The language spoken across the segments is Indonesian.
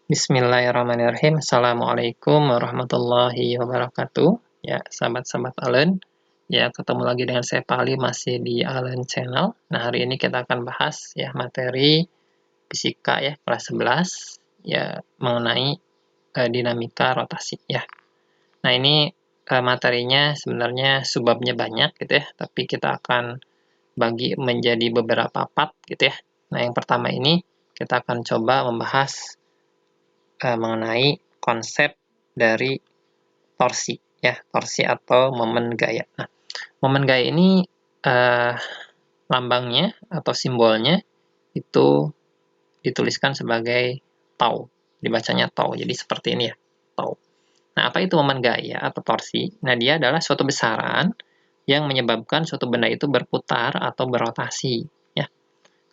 Bismillahirrahmanirrahim. Assalamualaikum warahmatullahi wabarakatuh. Ya, sahabat-sahabat Alen. Ya, ketemu lagi dengan saya Pali masih di Alen Channel. Nah, hari ini kita akan bahas ya materi fisika ya kelas 11 ya mengenai dinamika rotasi ya. Nah, ini materinya sebenarnya subbabnya banyak gitu ya, tapi kita akan bagi menjadi beberapa part gitu ya. Nah, yang pertama ini kita akan coba membahas mengenai konsep dari torsi ya, torsi atau momen gaya. Nah, momen gaya ini lambangnya atau simbolnya itu dituliskan sebagai tau, dibacanya tau. Jadi seperti ini ya, tau. Nah, apa itu momen gaya atau torsi? Nah, dia adalah suatu besaran yang menyebabkan suatu benda itu berputar atau berotasi ya.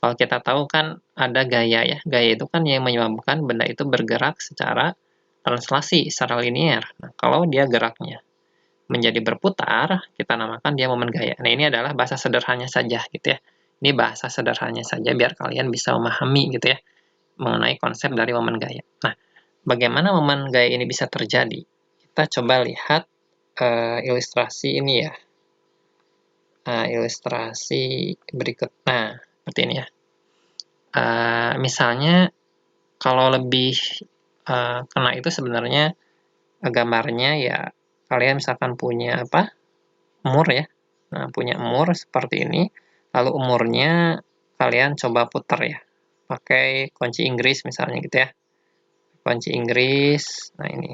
Kalau kita tahu kan ada gaya ya, gaya itu kan yang menyebabkan benda itu bergerak secara translasi, secara linear. Nah, kalau dia geraknya menjadi berputar, kita namakan dia momen gaya. Nah, ini adalah bahasa sederhananya saja gitu ya. Ini bahasa sederhananya saja biar kalian bisa memahami gitu ya mengenai konsep dari momen gaya. Nah, bagaimana momen gaya ini bisa terjadi? Kita coba lihat ilustrasi ini ya. Ilustrasi berikut. Nah, seperti ini ya. Misalnya kalau lebih kena itu sebenarnya gambarnya ya kalian misalkan punya apa umur ya, nah punya umur seperti ini, lalu umurnya kalian coba putar ya, pakai kunci Inggris misalnya gitu ya, kunci Inggris, nah ini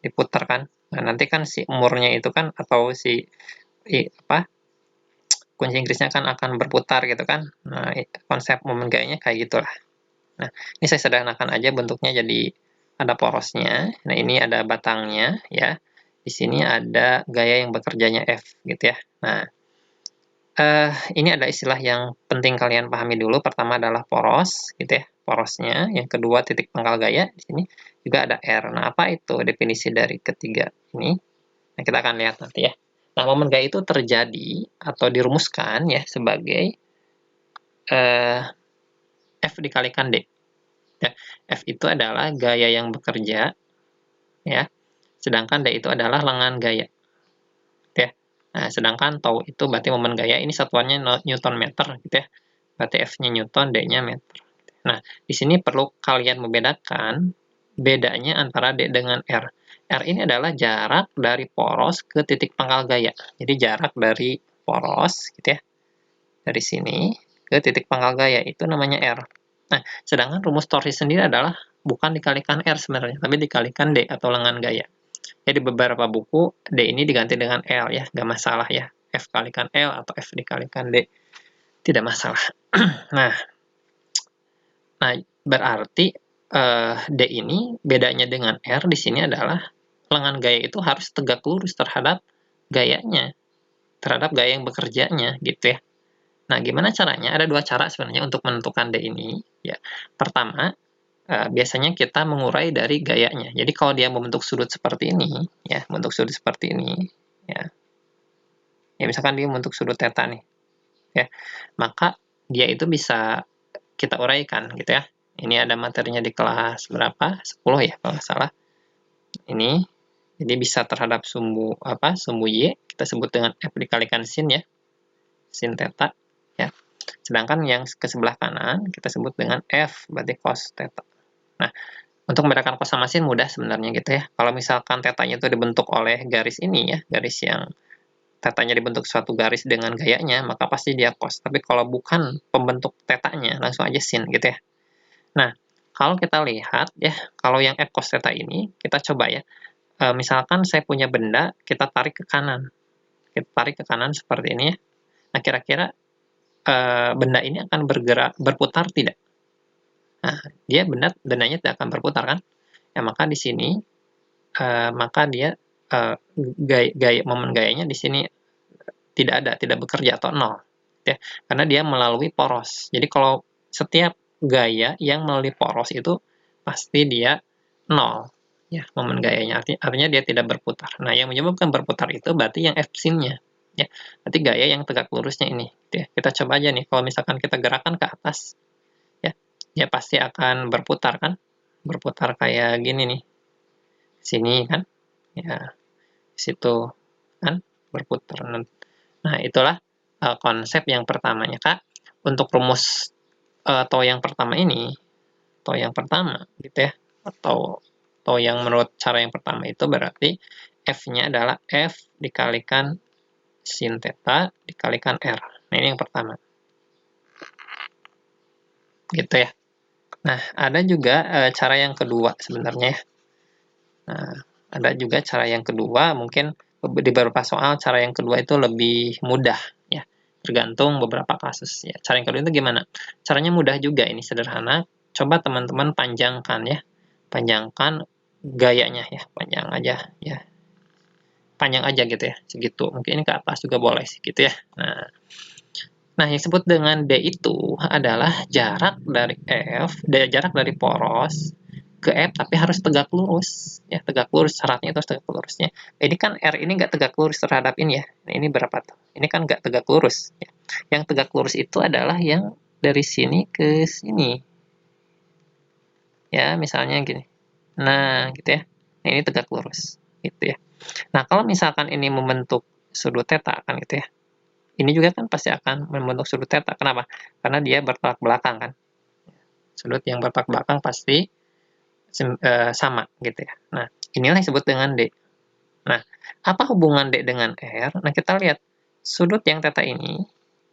diputar kan, nah nanti kan si umurnya itu kan atau si kunci Inggrisnya kan akan berputar gitu kan, nah konsep momen gayanya kayak gitulah. Nah, ini saya sederhanakan aja bentuknya jadi ada porosnya. Nah, ini ada batangnya ya. Di sini ada gaya yang bekerjanya F gitu ya. Nah, ini ada istilah yang penting kalian pahami dulu. Pertama adalah poros gitu ya, porosnya. Yang kedua titik pangkal gaya. Di sini juga ada R. Nah, apa itu definisi dari ketiga ini? Nah, kita akan lihat nanti ya. Nah, momen gaya itu terjadi atau dirumuskan ya sebagai F dikalikan D. Ya, F itu adalah gaya yang bekerja, ya. Sedangkan D itu adalah lengan gaya, ya. Nah, sedangkan tau itu berarti momen gaya ini satuannya Newton meter, gitu ya. Berarti F-nya Newton, D-nya meter. Nah, di sini perlu kalian membedakan bedanya antara D dengan R. R ini adalah jarak dari poros ke titik pangkal gaya. Jadi jarak dari poros, gitu ya, dari sini ke titik pangkal gaya itu namanya R. Nah, sedangkan rumus torsi sendiri adalah bukan dikalikan R sebenarnya, tapi dikalikan D atau lengan gaya. Jadi beberapa buku D ini diganti dengan L ya, nggak masalah ya. F kalikan L atau F dikalikan D, tidak masalah. nah, berarti D ini bedanya dengan R di sini adalah lengan gaya itu harus tegak lurus terhadap gayanya, terhadap gaya yang bekerjanya gitu ya. Nah, gimana caranya? Ada dua cara sebenarnya untuk menentukan D ini. Ya, pertama, biasanya kita mengurai dari gayanya. Jadi kalau dia membentuk sudut seperti ini, ya, membentuk sudut seperti ini, ya, ya misalkan dia membentuk sudut theta nih, ya, maka dia itu bisa kita uraikan, gitu ya. Ini ada materinya di kelas berapa? 10 ya, kalau nggak salah. Ini, jadi bisa terhadap sumbu sumbu Y, kita sebut dengan F dikalikan sin ya, sin theta, ya. Sedangkan yang ke sebelah kanan kita sebut dengan F, berarti cos theta. Nah, untuk membedakan cos sama sin mudah sebenarnya gitu ya. Kalau misalkan tetanya itu dibentuk oleh garis ini ya, garis yang tetanya dibentuk suatu garis dengan gayanya, maka pasti dia cos. Tapi kalau bukan pembentuk tetanya, langsung aja sin gitu ya. Nah, kalau kita lihat ya, kalau yang F cos theta ini, kita coba ya. Misalkan saya punya benda, kita tarik ke kanan. Kita tarik ke kanan seperti ini ya. Nah, kira-kira benda ini akan berputar tidak? Nah, bendanya tidak akan berputar kan? Ya, maka di sini maka dia momen gayanya di sini tidak bekerja atau nol, ya, karena dia melalui poros. Jadi kalau setiap gaya yang melalui poros itu pasti dia nol, ya, momen gayanya. Artinya dia tidak berputar. Nah, yang menyebabkan berputar itu berarti yang F sin-nya, ya, berarti gaya yang tegak lurusnya ini. Ya. Kita coba aja nih, kalau misalkan kita gerakan ke atas, ya, dia pasti akan berputar kan? berputar kayak gini nih. Sini kan, ya, situ kan berputar. Nah, itulah konsep yang pertamanya, Kak. Untuk rumus atau yang pertama ini, atau yang pertama gitu ya, atau yang menurut cara yang pertama itu berarti F-nya adalah F dikalikan sin theta dikalikan R. Nah, ini yang pertama. Gitu ya. Nah, ada juga cara yang kedua sebenarnya ya. Nah, ada juga cara yang kedua, mungkin di beberapa soal cara yang kedua itu lebih mudah ya, tergantung beberapa kasus ya. Cara yang kedua itu gimana? Caranya mudah juga, ini sederhana. Coba teman-teman panjangkan ya, panjangkan gayanya ya, panjang aja ya, panjang aja gitu ya, segitu. Mungkin ini ke atas juga boleh sih gitu ya. Nah, yang disebut dengan D itu adalah jarak dari F, jarak dari poros ke F, tapi harus tegak lurus. Ya, tegak lurus, syaratnya itu harus tegak lurusnya. Ini kan R ini nggak tegak lurus terhadap ini ya. Nah, ini berapa tuh? Ini kan nggak tegak lurus. Ya. Yang tegak lurus itu adalah yang dari sini ke sini. Ya, misalnya gini. Nah, gitu ya. Nah, ini tegak lurus. Gitu ya. Nah, kalau misalkan ini membentuk sudut theta kan gitu ya. Ini juga kan pasti akan membentuk sudut theta. Kenapa? Karena dia bertolak belakang kan. Sudut yang bertolak belakang pasti sama gitu ya. Nah, inilah yang disebut dengan D. Nah, apa hubungan D dengan R? Nah, kita lihat sudut yang theta ini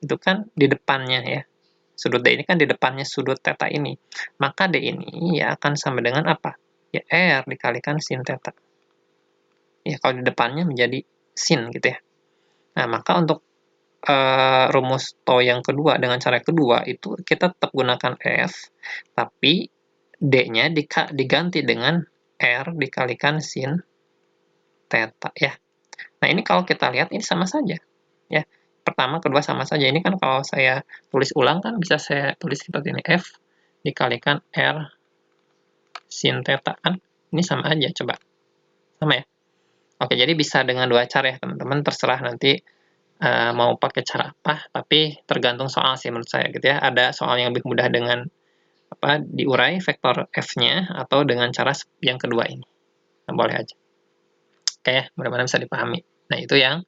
itu kan di depannya ya. Sudut D ini kan di depannya sudut theta ini. Maka D ini ya akan sama dengan apa? Ya R dikalikan sin theta. Ya, kalau di depannya menjadi sin gitu ya. Nah, maka untuk rumus TOE yang kedua dengan cara kedua itu kita tetap gunakan F, tapi D-nya diganti dengan R dikalikan sin theta ya. Nah, ini kalau kita lihat ini sama saja ya. Pertama, kedua sama saja. Ini kan kalau saya tulis ulang kan bisa saya tulis seperti ini, F dikalikan R sin theta kan. Ini sama aja coba. Sama ya. Oke, jadi bisa dengan dua cara ya, teman-teman. Terserah nanti mau pakai cara apa, tapi tergantung soal sih menurut saya gitu ya. Ada soal yang lebih mudah dengan diurai vektor F-nya atau dengan cara yang kedua ini. Nah, boleh aja. Oke ya, mudah-mudahan bisa dipahami. Nah, itu yang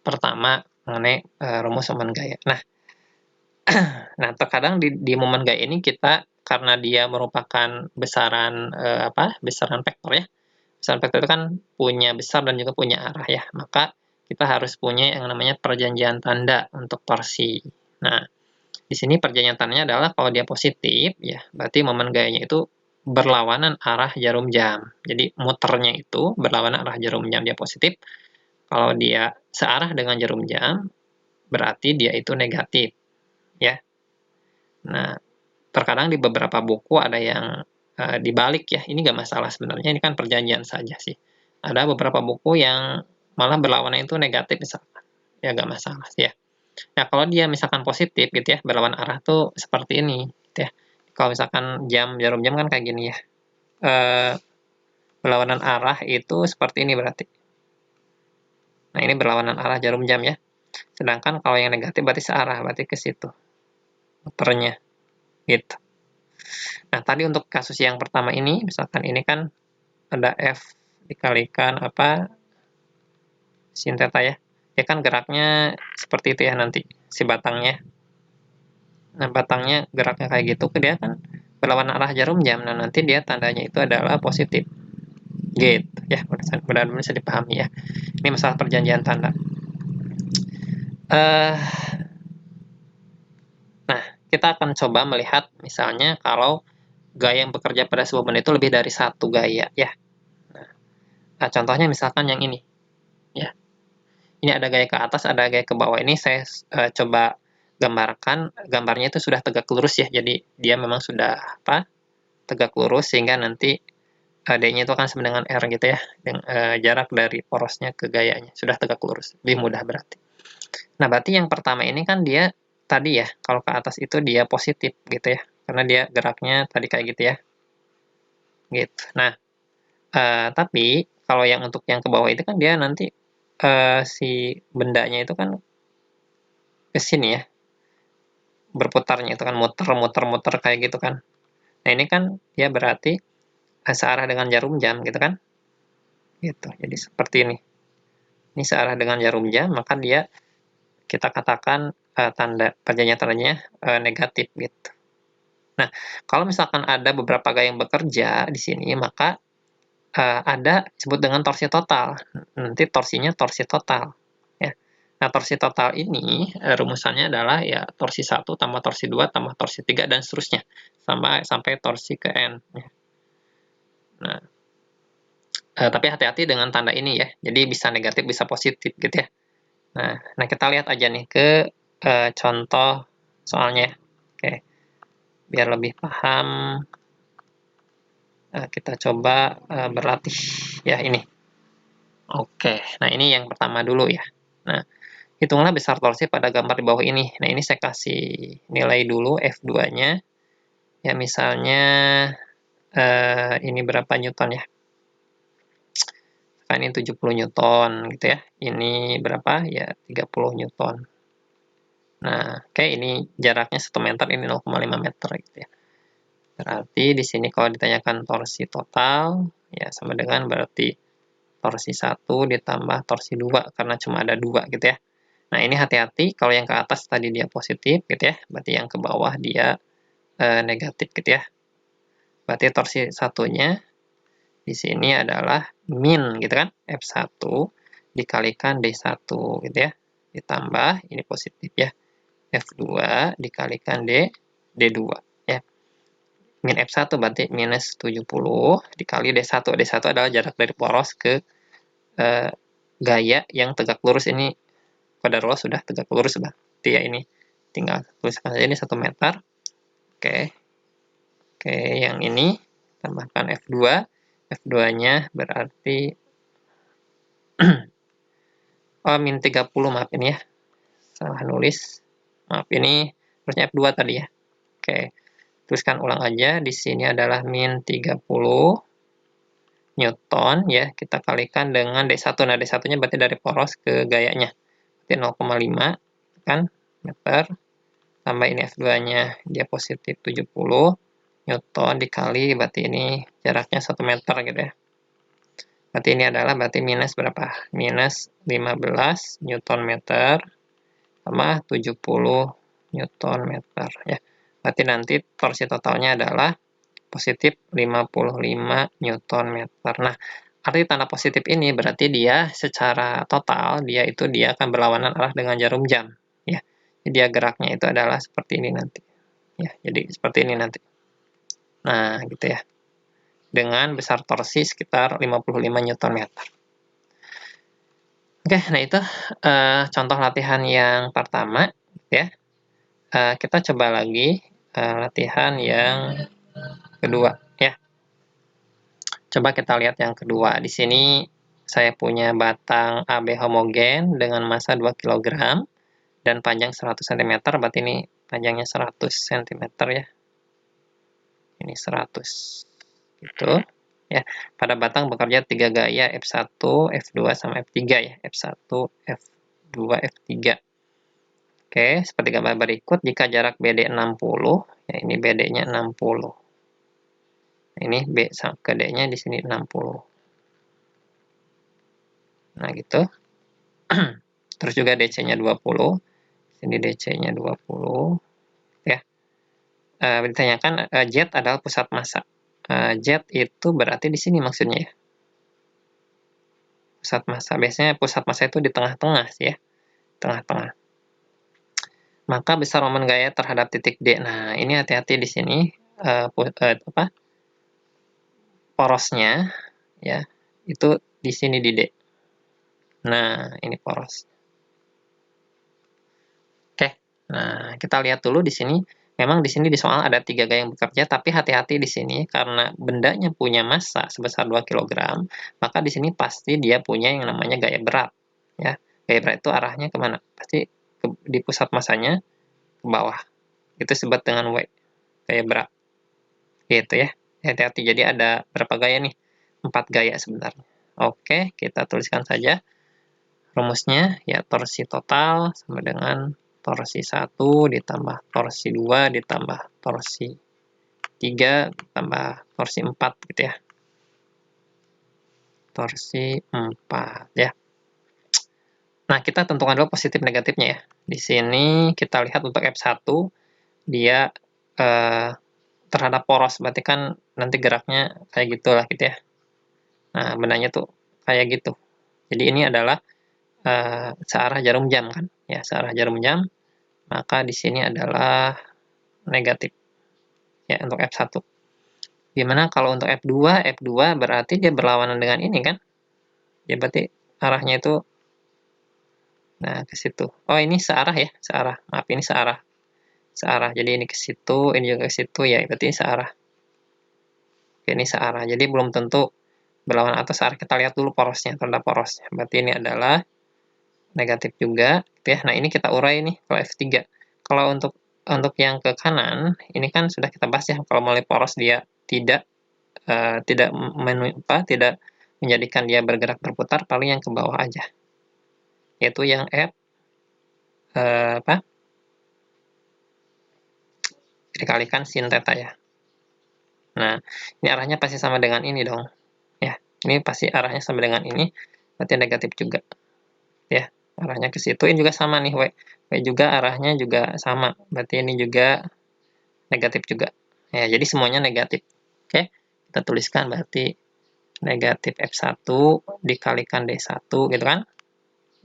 pertama mengenai rumus momen gaya. Nah, terkadang di momen gaya ini kita karena dia merupakan besaran besaran vektor ya. Besaran vektor itu kan punya besar dan juga punya arah ya. Maka kita harus punya yang namanya perjanjian tanda untuk torsi. Nah, di sini perjanjian tandanya adalah kalau dia positif, ya berarti momen gayanya itu berlawanan arah jarum jam. Jadi muternya itu berlawanan arah jarum jam, dia positif. Kalau dia searah dengan jarum jam, berarti dia itu negatif. Ya. Nah, terkadang di beberapa buku ada yang dibalik ya. Ini nggak masalah sebenarnya, ini kan perjanjian saja sih. Ada beberapa buku yang malah berlawanan itu negatif misalkan. Ya nggak masalah ya. Nah, kalau dia misalkan positif gitu ya, berlawan arah tuh seperti ini gitu ya. Kalau misalkan jarum jam kan kayak gini ya. Berlawanan arah itu seperti ini berarti. Nah, ini berlawanan arah jarum jam ya. Sedangkan kalau yang negatif berarti searah, berarti ke situ. Muternya gitu. Nah, tadi untuk kasus yang pertama ini, misalkan ini kan ada F dikalikan sin theta ya. Ya kan geraknya seperti itu ya nanti si batangnya. Nah, batangnya geraknya kayak gitu, dia kan berlawanan arah jarum jam. Nah, nanti dia tandanya itu adalah positif. Gitu ya, benar-benar bisa dipahami ya. Ini masalah perjanjian tanda. Nah, kita akan coba melihat misalnya kalau gaya yang bekerja pada sebuah benda itu lebih dari satu gaya ya. Nah, contohnya misalkan yang ini ya. Ini ada gaya ke atas, ada gaya ke bawah. Ini saya coba gambarkan, gambarnya itu sudah tegak lurus ya. Jadi dia memang sudah tegak lurus sehingga nanti D-nya itu akan sama dengan R gitu ya. Jarak dari porosnya ke gayanya sudah tegak lurus. Lebih mudah berarti. Nah, berarti yang pertama ini kan dia tadi ya, kalau ke atas itu dia positif gitu ya. Karena dia geraknya tadi kayak gitu ya. Gitu. Nah, tapi kalau yang untuk yang ke bawah itu kan dia nanti si bendanya itu kan ke sini ya. Berputarnya itu kan muter-muter-muter kayak gitu kan. Nah, ini kan dia berarti searah dengan jarum jam gitu kan. Gitu. Jadi seperti ini. Ini searah dengan jarum jam, maka dia kita katakan tanda tandanya negatif gitu. Nah, kalau misalkan ada beberapa gaya yang bekerja di sini, maka ada disebut dengan torsi total. Nanti torsinya torsi total. Ya. Nah, torsi total ini rumusannya adalah ya torsi 1 tambah torsi 2 tambah torsi 3 dan seterusnya sampai torsi ke N. Ya. Nah, tapi hati-hati dengan tanda ini ya. Jadi bisa negatif, bisa positif gitu ya. Nah kita lihat aja nih ke contoh soalnya. Oke, biar lebih paham, kita coba berlatih ya ini. Oke, nah ini yang pertama dulu ya. Nah, hitunglah besar torsi pada gambar di bawah ini. Nah, ini saya kasih nilai dulu F2-nya. Ya, misalnya ini berapa Newton ya? Nah, ini 70 Newton gitu ya. Ini berapa? Ya, 30 Newton. Nah, oke, ini jaraknya 1 meter, ini 0,5 meter gitu ya. Berarti di sini kalau ditanyakan torsi total, ya sama dengan berarti torsi 1 ditambah torsi 2, karena cuma ada 2 gitu ya. Nah, ini hati-hati, kalau yang ke atas tadi dia positif gitu ya, berarti yang ke bawah dia negatif gitu ya. Berarti torsi satunya di sini adalah min gitu kan, F1 dikalikan D1 gitu ya. Ditambah, ini positif ya, F2 dikalikan D2 ya. Min F1 berarti minus 70 dikali D1. D1 adalah jarak dari poros ke gaya yang tegak lurus. Ini qadarullah sudah tegak lurus berarti ya, ini tinggal tuliskan saja ini 1 meter. Oke. Oke, yang ini tambahkan F2. F2-nya berarti oh, min 30, maaf ini ya. Salah nulis. Maaf, ini harusnya F2 tadi ya. Oke. Tuliskan ulang aja. Di sini adalah min 30 Newton ya. Kita kalikan dengan D1. Nah, D1-nya berarti dari poros ke gayanya. Berarti 0,5 kan meter. Tambah ini F2-nya dia positif 70 Newton dikali berarti ini jaraknya 1 meter gitu ya. Berarti ini adalah berarti minus berapa? Minus 15 Newton meter sama 70 Newton meter ya. Berarti nanti torsi totalnya adalah positif 55 Newton meter. Nah, arti tanda positif ini berarti dia secara total dia akan berlawanan arah dengan jarum jam ya. Jadi dia geraknya itu adalah seperti ini nanti. Ya, jadi seperti ini nanti. Nah, gitu ya. Dengan besar torsi sekitar 55 Newton meter. Oke, nah itu contoh latihan yang pertama ya. Kita coba lagi latihan yang kedua ya. Coba kita lihat yang kedua. Di sini saya punya batang AB homogen dengan massa 2 kg dan panjang 100 cm. Berarti ini panjangnya 100 cm ya. Ini 100. Gitu. Ya, pada batang bekerja 3 gaya F1, F2 sama F3 ya. F1, F2, F3. Oke, seperti gambar berikut, jika jarak BD 60, ya ini BD-nya 60. Ini B ke D-nya di sini 60. Nah, gitu. Terus juga DC-nya 20. Sini DC-nya 20. Ya. Ditanyakan Z adalah pusat massa. Z itu berarti di sini maksudnya ya. Pusat massa. Biasanya pusat massa itu di tengah-tengah sih ya. Tengah-tengah. Maka besar momen gaya terhadap titik D. Nah, ini hati-hati di sini. Porosnya ya itu di sini di D. Nah, ini poros. Oke. Nah, kita lihat dulu di sini. Memang di sini di soal ada 3 gaya yang bekerja, tapi hati-hati di sini karena bendanya punya massa sebesar 2 kg, maka di sini pasti dia punya yang namanya gaya berat. Ya, gaya berat itu arahnya kemana? Pasti di pusat massanya ke bawah. Itu disebut dengan W, gaya berat. Gitu ya. Hati-hati. Jadi ada berapa gaya nih? 4 gaya sebenarnya. Oke, kita tuliskan saja. Rumusnya ya torsi total sama dengan torsi 1 ditambah torsi 2 ditambah torsi 3 ditambah torsi 4 gitu ya. distorsi 4 ya. Nah, kita tentukan dulu positif negatifnya ya. Di sini kita lihat untuk F1 dia terhadap poros, berarti kan nanti geraknya kayak gitulah gitu ya. Nah, benarnya tuh kayak gitu. Jadi ini adalah searah jarum jam kan, ya searah jarum jam, maka di sini adalah negatif ya untuk F1. Gimana kalau untuk F2? F2 berarti dia berlawanan dengan ini kan? Ya berarti arahnya itu nah ke situ. Oh, ini searah ya, searah. Maaf, ini searah. Searah. Jadi ini ke situ, ini juga ke situ ya, berarti ini searah. Oke, ini searah. Jadi belum tentu berlawanan atau searah. Kita lihat dulu porosnya, tanda porosnya. Berarti ini adalah negatif juga, gitu ya. Nah, ini kita urai nih kalau F3. Kalau untuk yang ke kanan, ini kan sudah kita bahas ya, kalau mulai poros dia tidak tidak menjadikan dia bergerak berputar, paling yang ke bawah aja, yaitu yang F dikalikan sin theta ya. Nah, ini arahnya pasti sama dengan ini dong, ya. Ini pasti arahnya sama dengan ini, berarti negatif juga, ya. Arahnya ke situ, ini juga sama nih, W juga arahnya juga sama, berarti ini juga negatif juga. Ya, jadi semuanya negatif. Oke, kita tuliskan berarti negatif F1 dikalikan D1 gitu kan,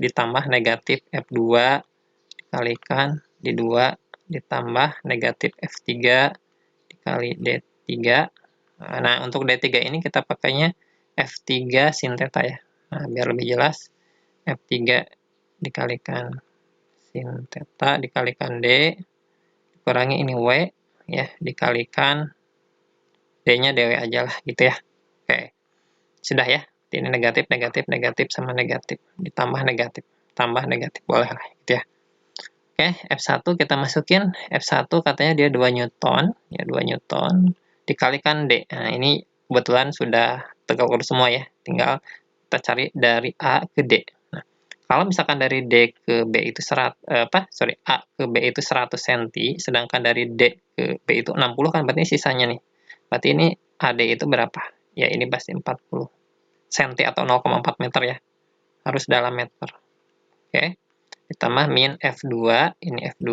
ditambah negatif F2 dikalikan D2 ditambah negatif F3 dikali D3. Nah, untuk D3 ini kita pakainya F3 sin theta ya. Nah, biar lebih jelas, F3 dikalikan sin theta dikalikan D, dikurangi ini W, ya, dikalikan D-nya DW aja lah, gitu ya. Oke, sudah ya. Ini negatif, negatif, negatif, sama negatif. Ditambah negatif, tambah negatif, boleh lah, gitu ya. Oke, F1 kita masukin. F1 katanya dia 2 Newton, ya 2 Newton, dikalikan D. Nah, ini kebetulan sudah tegak lurus semua ya. Tinggal kita cari dari A ke D. Nah, kalau misalkan dari D ke B itu A ke B itu 100 cm, sedangkan dari D ke B itu 60 kan, berarti sisanya nih. Berarti ini AD itu berapa? Ya, ini pasti 40 cm atau 0,4 meter ya. Harus dalam meter. Oke. Ditambah min F2, ini F2.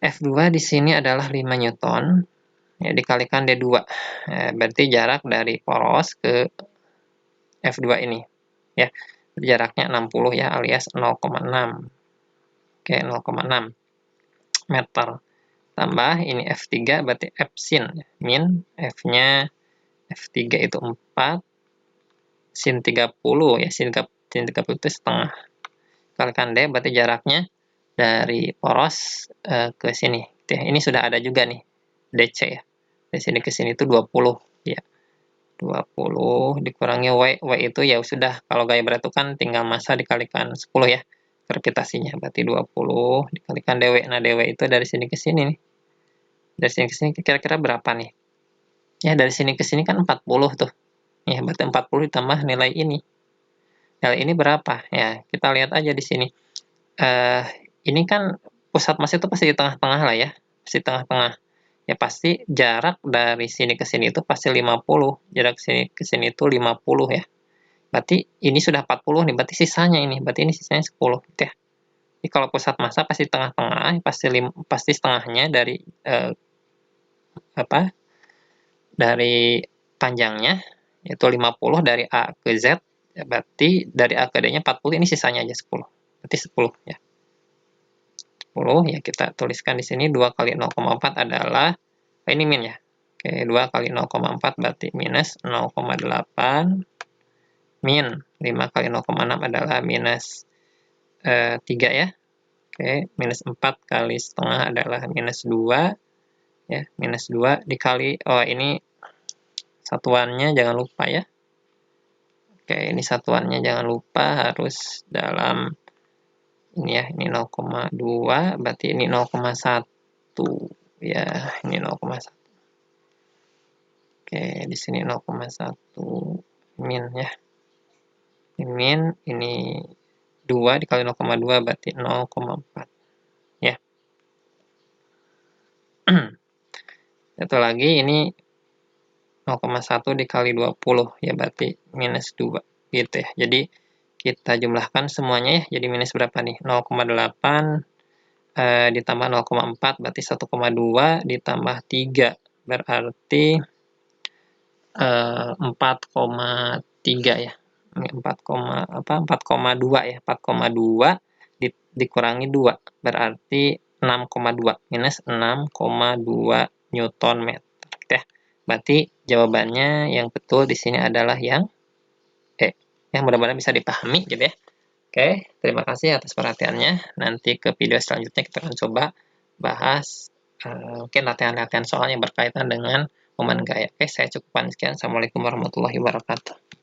F2 di sini adalah 5 Newton, ya, dikalikan D2. Berarti jarak dari poros ke F2 ini, ya, jaraknya 60 ya, alias 0,6. Oke, 0,6 meter. Tambah ini F3, berarti F sin, min F-nya F3 itu 4, sin 30, ya, sin 30 itu setengah. Kalikan D, berarti jaraknya dari poros ke sini. Ini sudah ada juga nih, DC ya. Dari sini ke sini itu 20. Ya. 20 dikurangi W itu ya sudah, kalau gaya berat itu kan tinggal massa dikalikan 10 ya, gravitasinya. Berarti 20 dikalikan DW. Nah, DW itu dari sini ke sini nih. Dari sini ke sini kira-kira berapa nih? Ya, dari sini ke sini kan 40 tuh. Ya, berarti 40 ditambah nilai ini. Nilai ini berapa? Ya, kita lihat aja di sini. Ini kan pusat massa itu pasti di tengah-tengah lah ya, pasti tengah-tengah. Ya pasti jarak dari sini ke sini itu pasti 50, jarak sini ke sini itu 50 ya. Berarti ini sudah 40 nih, berarti sisanya ini, berarti ini sisanya 10 gitu ya. Jadi kalau pusat massa pasti tengah-tengah, pasti setengahnya dari dari panjangnya, yaitu 50 dari A ke Z, ya berarti dari A ke D-nya 40, ini sisanya aja 10. Berarti 10 ya. 10 ya, kita tuliskan di sini 2 kali 0,4 adalah ini min ya. Oke, 2 kali 0,4 berarti minus 0,8 min 5 kali 0,6 adalah minus 3 ya. Oke, minus 4 kali setengah adalah minus 2 ya, minus 2 dikali ini satuannya jangan lupa ya. Oke, ini satuannya jangan lupa harus dalam ini ya, ini 0,2 berarti ini 0,1 ya, ini 0,1. Oke, di sini 0,1 min ya. Ini min, ini 2 dikali 0,2 berarti 0,4 ya. Satu lagi ini 0,1 dikali 20, ya berarti minus 2, gitu ya. Jadi, kita jumlahkan semuanya ya, jadi minus berapa nih? 0,8 ditambah 0,4, berarti 1,2 ditambah 3, berarti 4,3 ya. 4,2 ya. 4,2 dikurangi 2, berarti 6,2, minus 6,2 Newton meter. Ya. Berarti jawabannya yang betul di sini adalah yang E. Ya, mudah-mudahan bisa dipahami gitu ya. Oke, terima kasih atas perhatiannya. Nanti ke video selanjutnya kita akan coba bahas mungkin latihan-latihan soal yang berkaitan dengan momen gaya. Oke, saya cukupkan sekian. Assalamualaikum warahmatullahi wabarakatuh.